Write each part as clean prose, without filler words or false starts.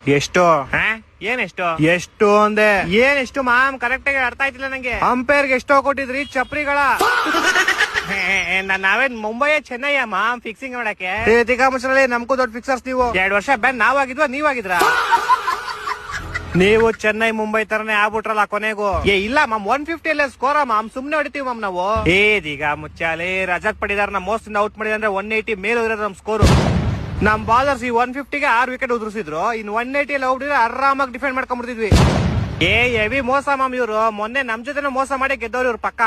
ಎಷ್ಟು ಏನೆಷ್ಟು ಎಷ್ಟು ಅಂದೆ ಏನೆಷ್ಟು ಮಾಮ್ ಕರೆಕ್ಟ್ ಆಗಿ ಅರ್ಥ ಆಯ್ತಿಲ್ಲ ನಂಗೆ. ಅಂಪೈರ್ಗೆ ಎಷ್ಟೋ ಕೊಟ್ಟಿದ್ರಿ ಚಪ್ರಿಗಳ? ನಾವೇನ್ ಮುಂಬೈ ಚೆನ್ನೈ ಮಾಮ್ ಫಿಕ್ಸಿಂಗ್ ಮಾಡಕ್ಕೆ? ತಿಗಾಮಸರಲ್ಲಿ ನಮ್ಗೂ ದೊಡ್ಡ ಫಿಕ್ಸರ್ಸ್ ನೀವು. 2 ವರ್ಷ ಬ್ಯಾನ್ ನಾವಾಗಿದ್ವಾ ನೀವಾಗಿದ್ರ? ನೀವು ಚೆನ್ನೈ ಮುಂಬೈ ತರನೇ ಆಗ್ಬಿಟ್ರಲ್ಲ ಕೊನೆಗೂ. ಇಲ್ಲ ಮಾಮ್ 150 ಅಲ್ಲೇ ಸ್ಕೋರ ಮಾಮ್, ಸುಮ್ನೆ ಹೊಡಿತೀವಿ ಮಾಮ್ ನಾವು. ಈಗ ಮುಚ್ಚಾಲೆ ರಜತ್ ಪಡಿದಾರ್ ನಮ್ ಮೋಸ್ಟ್ ಔಟ್ ಮಾಡಿದ್ರೆ 180 ಮೇಲೆ ಹೋಗಿರೋದು ನಮ್ ಸ್ಕೋರು. ನಮ್ ಬಾಲರ್ಸ್ ಈ 150ಗೆ 6 ವಿಕೆಟ್ ಉದುರಿಸಿದ್ರು. ಇನ್ 180 ಎಲ್ಲ ಹೋಗ್ಬಿಟ್ರೆ ಆರಾಮಾಗಿ ಡಿಫೆಂಡ್ ಮಾಡ್ಕೊಂಡ್ಬಿಡ್ತಿದ್ವಿ. ಹೆವಿ ಮೋಸ ಮಾಮ್ ಇವ್ರು. ಮೊನ್ನೆ ನಮ್ ಜೊತೆ ಮೋಸ ಮಾಡಿ ಗೆದ್ದವ್ರು ಇವ್ರು ಪಕ್ಕ.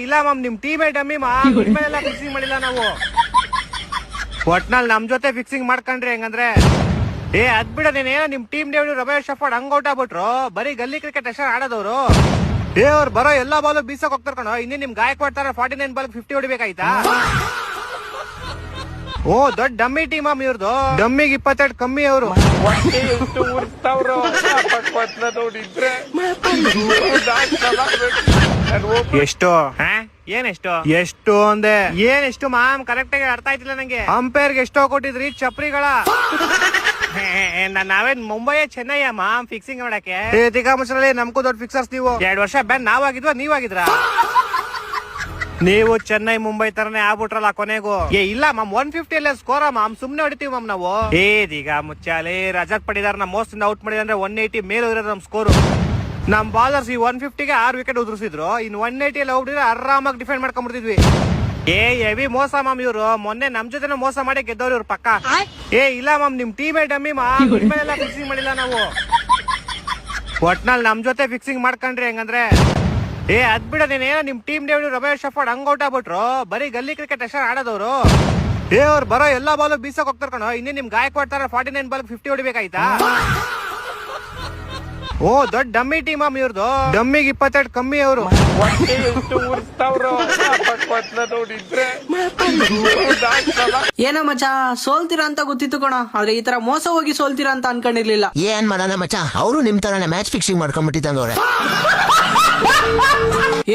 ಇಲ್ಲ ಮಾಮ್ ನಿಮ್ ಟೀಮೇ ಡಮ್ಮಿ ಮಾಮ್, ನಿಮ್ಮೆಲ್ಲ ಫಿಕ್ಸಿಂಗ್ ಮಾಡಿಲ್ಲ ನಾವು. ಒಟ್ನಲ್ಲಿ ನಮ್ ಜೊತೆ ಫಿಕ್ಸಿಂಗ್ ಮಾಡ್ಕೊಂಡ್ರಿ ಹೆಂಗಂದ್ರೆ ಅದ್ ಬಿಡದೇನೇನೋ ನಿಮ್ ಟೀಮ್ ಡೇವಿಡ್ ರಮೇಶ್ ಶಫರ್ಡ್ ಹಂಗ್ ಔಟ್ ಆಗ್ಬಿಟ್ರು. ಬರೀ ಗಲ್ಲಿ ಕ್ರಿಕೆಟ್ ಅಷ್ಟೇ ಆಡೋದವ್ರು. ಅವ್ರು ಬರೋ ಎಲ್ಲಾ ಬಾಲು ಬೀಸಕ್ ಹೋಗ್ತಾರ ಕಣೋ. ಇನ್ನೇ ನಿಮ್ ಗಾಯಕ್ವಾಡ್ 49 ಬಾಲ್ 50 ಹೊಡಿಬೇಕಾಯ್ತಾ? ಓ ದೊಡ್ಡ ಡಮ್ಮಿ ಟೀಮ್ ಮಾಮ್ ಇವ್ರದು. ಡಮ್ಮಿಗೆ 22 ಕಮ್ಮಿ ಅವರು. ಎಷ್ಟು ಏನೆಷ್ಟು ಎಷ್ಟು ಅಂದೆ ಏನೆಷ್ಟು ಮಾಮ್ ಕರೆಕ್ಟ್ ಆಗಿ ಅರ್ಥ ಆಯ್ತಿಲ್ಲ ನಂಗೆ. ಅಂಪೈರ್ಗೆ ಎಷ್ಟೋ ಕೊಟ್ಟಿದ್ರಿ ಚಪ್ರಿಗಳ? ನಾವೇನ್ ಮುಂಬೈ ಚೆನ್ನೈ ಮಾಮ್ ಫಿಕ್ಸಿಂಗ್ ಮಾಡಕ್ಕೆ? ತಿಗಾಮಸರಲ್ಲಿ ನಮ್ಗೂ ದೊಡ್ಡ ಫಿಕ್ಸರ್ಸ್ ನೀವು. 2 ವರ್ಷ ಬ್ಯಾನ್ ನಾವಾಗಿದ್ವಾ ನೀವಾಗಿದ್ರ? ನೀವು ಚೆನ್ನೈ ಮುಂಬೈ ತರನೇ ಆಗ್ಬಿಟ್ರಲ್ಲ ಕೊನೆಗೂ. ಇಲ್ಲ ಮಾಮ್ 150 ಅಲ್ಲೇ ಸ್ಕೋರ ಮಾಮ್, ಸುಮ್ನೆ ಹೊಡಿತೀವಿ ಮಾಮ್ ನಾವು. ಈಗ ಮುಚ್ಚಾಲೆ ರಜತ್ ಪಡಿದಾರ್ ನಮ್ ಮೋಸ್ಟ್ ಔಟ್ ಮಾಡಿದ್ರೆ 180 ಮೇಲೆ ಹೋಗಿರೋದು ನಮ್ ಸ್ಕೋರು. ನಮ್ ಬಾಲರ್ಸ್ ಈ 150ಗೆ 6 ವಿಕೆಟ್ ಉದುರಿಸಿದ್ರು. ಇನ್ 180 ಎಲ್ಲ ಹೋಗ್ಬಿಟ್ರೆ ಆರಾಮಾಗಿ ಡಿಫೆಂಡ್ ಮಾಡ್ಕೊಂಡ್ಬಿಡ್ತಿದ್ವಿ. ಹೆವಿ ಮೋಸ ಮಾಮ್ ಇವ್ರು. ಮೊನ್ನೆ ನಮ್ ಜೊತೆ ಮೋಸ ಮಾಡಿ ಗೆದ್ದವ್ರು ಇವ್ರು ಪಕ್ಕ. ಇಲ್ಲ ಮಾಮ್ ನಿಮ್ ಟೀಮೇ ಡಮ್ಮಿ ಮಾಮ್, ನಿಮ್ಮೆಲ್ಲ ಫಿಕ್ಸಿಂಗ್ ಮಾಡಿಲ್ಲ ನಾವು. ಒಟ್ನಲ್ಲಿ ನಮ್ ಜೊತೆ ಫಿಕ್ಸಿಂಗ್ ಮಾಡ್ಕೊಂಡ್ರಿ ಹೆಂಗಂದ್ರೆ ಅದ್ ಬಿಡದೇನೇನೋ ನಿಮ್ ಟೀಮ್ ಡೇವಿಡ್ ರಮೇಶ್ ಶಫರ್ಡ್ ಹಂಗ್ ಔಟ್ ಆಗ್ಬಿಟ್ರು. ಬರೀ ಗಲ್ಲಿ ಕ್ರಿಕೆಟ್ ಅಷ್ಟೇ ಆಡೋದವ್ರು. ಅವ್ರು ಬರೋ ಎಲ್ಲಾ ಬಾಲು ಬೀಸಕ್ ಹೋಗ್ತಾರ ಕಣೋ. ಇನ್ನೇ ನಿಮ್ ಗಾಯಕ್ವಾಡ್ 49 ಬಾಲ್ 50 ಹೊಡಿಬೇಕಾಯ್ತಾ? ಓ ದೊಡ್ಡ ಡಮ್ಮಿ ಟೀಮ್ ಮಾಮ್ ಇವ್ರದು. ಡಮ್ಮಿಗೆ 22 ಕಮ್ಮಿ ಅವರು. ಏನೋ ಮಚ್ಚ ಸೋಲ್ತೀರಾ ಅಂತ ಗೊತ್ತಿತ್ತು ಕಣ, ಆದ್ರೆ ಈ ತರ ಮೋಸ ಹೋಗಿ ಸೋಲ್ತೀರಾ ಅಂತ ಅನ್ಕೊಂಡಿರ್ಲಿಲ್ಲ. ಏನ್ ಮಾಡೋಣ ಮಚ್ಚ, ಅವರು ನಿಮ್ ತರನೇ ಮ್ಯಾಚ್ ಫಿಕ್ಸಿಂಗ್ ಮಾಡ್ಕೊಂಡ್ಬಿಟ್ಟಿದ್ದಂಗವ್ರೆ.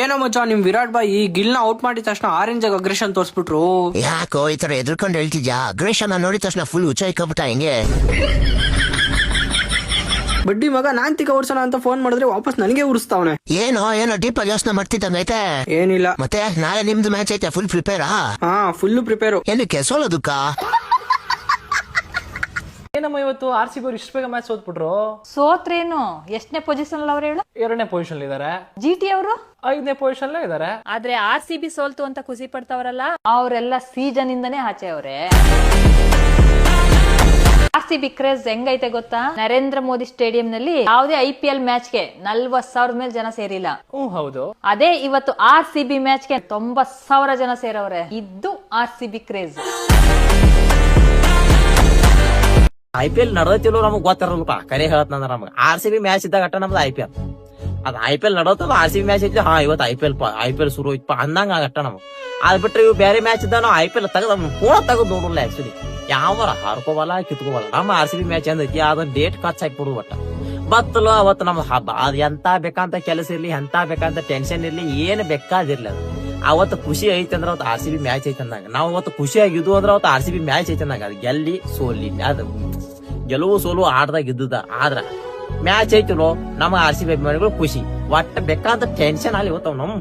ಏನೋ ಮಚ್ಚ ನಿಮ್ ವಿರಾಟ್ ಬಾಯ್ ಈ ಗಿಲ್ ನ ಔಟ್ ಮಾಡಿದ ತಕ್ಷಣ ಆರೆಂಜ್ ಆಗಿ ಅಗ್ರೆಷನ್ ತೋರ್ಸ್ಬಿಟ್ರು. ಯಾಕೋ ಈ ತರ ಎದ್ರಕೊಂಡು ಹೇಳ್ತಿದ್ಯಾ? ಅಗ್ರೆಷನ್ ನೋಡಿದ ತಕ್ಷಣ ಫುಲ್ ಉಚ್ಚಾಯ್ಕೊಬಿಟ್ಟ ಹೆಂಗೆ? ಬಡ್ಡಿ ಮಗ ನಾನ್ ತಿಕ್ಕ ಓಡ್ಸೋಣ ಅಂತ ಫೋನ್ ಮಾಡಿದ್ರೆ ವಾಪಸ್ ನನಗೆ ಉರಿಸ್ತಾವನೆ. ಏನೋ ಡೀಪ್ ಆಗಿ ಯೋಚನೆ ಮಾಡ್ತಿದ್ದಂಗೈತೆ. ಏನಿಲ್ಲ. ಮತ್ತೆ ನಾಳೆ ನಿಮ್ದು ಮ್ಯಾಚ್ ಐತೆ, ಫುಲ್ ಪ್ರಿಪೇರಾ? ಹಾ ಫುಲ್ ಪ್ರಿಪೇರು. ಏನಕ್ಕೆ ಸೋಲೋದಕ್ಕ? ಏನಮ್ಮ ಇವತ್ತು RCB ಅವ್ರು ಇಷ್ಟು ಬೇಗ ಮ್ಯಾಚ್ ಸೋತ್ಬಿಟ್ರು? ಸೋತ್ರೇನು? ಎಷ್ಟನೇ ಪೊಸಿಷನ್ ಅವ್ರು ಹೇಳು? 2ನೇ ಪೊಸಿಷನ್ ಇದಾರೆ. GT ಅವರು 5ನೇ ಪೊಸಿಷನ್ ಇದಾರೆ. ಆದ್ರೆ RCB ಸೋಲ್ತು ಅಂತ ಖುಷಿ ಪಡ್ತಾವ್ರಲ್ಲ ಅವರೆಲ್ಲ ಸೀಸನ್ ಇಂದಾನೇ ಆಚೆ ಅವ್ರೆ. RCB ಕ್ರೇಜ್ ಹೆಂಗೈತೆ ಗೊತ್ತಾ? ನರೇಂದ್ರ ಮೋದಿ ಸ್ಟೇಡಿಯಂ ನಲ್ಲಿ ಯಾವುದೇ IPL ಮ್ಯಾಚ್ಗೆ 40,000 ಮೇಲೆ ಜನ ಸೇರಿಲ್ಲ. ಹೌದು. ಅದೇ ಇವತ್ತು RCB ಮ್ಯಾಚ್ಗೆ 90,000 ಜನ ಸೇರವ್ರೆ. ಇದ್ದು RCB ಕ್ರೇಜ್. IPL ನಡೆದತಿಲ್ಲೋ ನಮಗ್ ಗೊತ್ತಿರಲ್ಪ. ಕರೆ ಹೇಳ್ತಂದ್ರ ನಮಗ್ RCB ಮ್ಯಾಚ್ ಇದ್ದಾಗ ಅಟ್ಟ ನಮ್ದು IPL ಅದ್ IPL ನಡೋತಲ್ಲ. RCB ಮ್ಯಾಚ್ ಇದ್ದ ಇವತ್ತು IPL ಶುರು ಐತಪ್ಪ ಅಂದಂಗ ಆಗಟ್ಟ ನಮಗ್. ಅದ್ ಬಿಟ್ರೆ ಇವ್ ಬೇರೆ ಮ್ಯಾಚ್ ಇದ್ದ ನಾವು IPL ತೆಗದ್ ಫೋನ್ ತೆಗದ್ ನೋಡಲ್ಲ. ಆಕ್ಚುಲಿ ಯಾವಾರ ಹಾರ್ಕೋಬಲ್ಲ ಕಿತ್ಕೋಬಲ್ಲ. ನಮ್ಮ RCB ಮ್ಯಾಚ್ ಎಂದೈತಿ ಅದನ್ನ ಡೇಟ್ ಖರ್ಚು ಹಾಕ್ಬಿಡುದು. ಒಟ್ಟ ಬತ್ತಲು ಅವತ್ತು ನಮ್ ಹಬ್ಬ. ಅದ್ ಎಂತ ಬೇಕಂತ ಕೆಲಸ ಇರ್ಲಿ, ಎಂತ ಬೇಕಂತ ಟೆನ್ಷನ್ ಇರ್ಲಿ, ಏನ್ ಬೇಕಾದಿರ್ಲಿ, ಅದು ಅವತ್ತು ಖುಷಿ ಐತಿ ಅಂದ್ರೆ ಅವತ್ತು RCB ಮ್ಯಾಚ್ ಐತಿ ಅಂದಾಗ. ನಾವು ಅವತ್ತು ಖುಷಿ ಆಗಿದ್ದು ಅಂದ್ರೆ ಅವತ್ತು RCB ಮ್ಯಾಚ್ ಐತಿ ಅಂದಾಗ. ಅದು ಗೆಲ್ಲಿ ಸೋಲಿ, ಅದು ಗೆಲುವು ಸೋಲು ಆಟದಾಗ ಇದ್ದುದ. ಆದ್ರ ಮ್ಯಾಚ್ ಐತಿಲೋ ನಮ್ಮ RCB ಅಭಿಮಾನಿಗಳು ಖುಷಿ. ಒಟ್ಟ ಬೇಕಾದ ಟೆನ್ಷನ್ ಅಲ್ಲಿ ಇವತ್ತು ನಮ್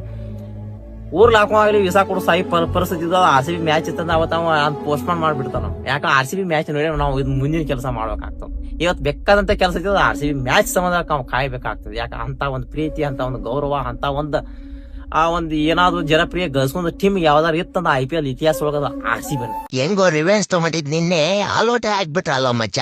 ಊರ್ಲ ಹಾಕುವಾಗ್ಲಿ ವಿಸಾ ಕೊಡು ಸಾಯಿ ಪರಿಸ್ಥಿತಿ ಇದ್ದ. RCB ಮ್ಯಾಚ್ ಇತ್ತಂದ್ರೆ ಅವತ್ತು ಪೋಸ್ಟ್ ಪೋನ್ ಮಾಡ್ಬಿಡ್ತಾವ ನಾವು. ಯಾಕಂದ್ರೆ RCB ಮ್ಯಾಚ್ ನೋಡಿ ನಾವು ಇದು ಮುಂದಿನ ಕೆಲಸ ಮಾಡ್ಬೇಕಾಗ್ತದೆ. ಇವತ್ತು ಬೇಕಾದಂತ ಕೆಲಸ ಇದ್ದದ RCB ಮ್ಯಾಚ್ ಸಂಬಂಧ ನಾವು ಕಾಯ್ಬೇಕಾಗ್ತದೆ. ಯಾಕೆ ಅಂತ ಒಂದು ಪ್ರೀತಿ, ಅಂತ ಒಂದು ಗೌರವ, ಅಂತ ಒಂದು ಏನಾದ್ರು ಜನಪ್ರಿಯ ಗಳಿಸ್ಕೊಂಡ್ ಟೀಮ್ ಯಾವ್ದಾರು ಇತ್ತಂದ IPL ಇತಿಹಾಸ ಒಳಗದ RCB. ಹೆಂಗೋ ರಿವೆನ್ಸ್ ತಗೊಂಡಿದ್ ನಿನ್ನೆ ಆಲೋಟೆ ಆಗ್ಬಿಟ್ರಲ್ಲ ಮಚ್ಚ.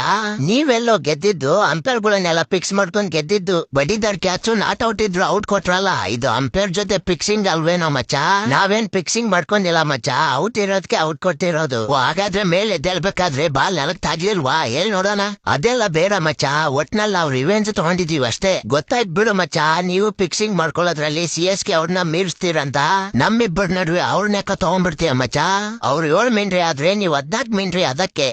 ನೀವೆಲ್ಲೋ ಗೆದ್ದಿದ್ದು ಅಂಪೈರ್ ಗಳನ್ನೆಲ್ಲ ಫಿಕ್ಸ್ ಮಾಡ್ಕೊಂಡ್ ಗೆದ್ದಿದ್ದು. ಬಡಿದಾರ್ ಕ್ಯಾಚ್ ನಾಟ್ ಔಟ್ ಇದ್ರು ಔಟ್ ಕೊಟ್ರಲ್ಲ. ಇದು ಅಂಪೈರ್ ಜೊತೆ ಫಿಕ್ಸಿಂಗ್ ಅಲ್ವೇನೋ ಮಚ್ಚ? ನಾವೇನ್ ಫಿಕ್ಸಿಂಗ್ ಮಾಡ್ಕೊಂಡಿಲ್ಲ ಮಚ್ಚ, ಔಟ್ ಇರೋದಕ್ಕೆ ಔಟ್ ಕೊಟ್ಟಿರೋದು. ಹಾಗಾದ್ರೆ ಮೇಲೆ ಎದ್ದೇಳ್ಬೇಕಾದ್ರೆ ಬಾಲ್ ನೆಲಕ್ ತಾಗಿಲ್ವಾ? ಹೇಳ್ ನೋಡೋಣ. ಅದೆಲ್ಲ ಬೇಡ ಮಚ್ಚ, ಒಟ್ನಲ್ಲಿ ನಾವು ರಿವೆನ್ಸ್ ತಗೊಂಡಿದೀವಿ ಅಷ್ಟೇ. ಗೊತ್ತಾಯ್ತು ಬಿಡು ಮಚ್ಚ, ನೀವು ಫಿಕ್ಸಿಂಗ್ ಮಾಡ್ಕೊಳ್ಳೋದ್ರಲ್ಲಿ CSK ಅವ್ರನ್ನ ಮೀರಿಸ್ತೀರಂತ. ನಮ್ಮಿಬ್ಬರ ನಡುವೆ ಅವ್ರನ್ನೆಕ್ಕ ತಗೊಂಡ್ಬಿಡ್ತೀಯ ಮಚ್ಚ. ಅವ್ರು 7 ಮಿಂಟ್ರಿ ಆದ್ರೆ ನೀವು 14 ಮಿಂಟ್ರಿ. ಅದಕ್ಕೆ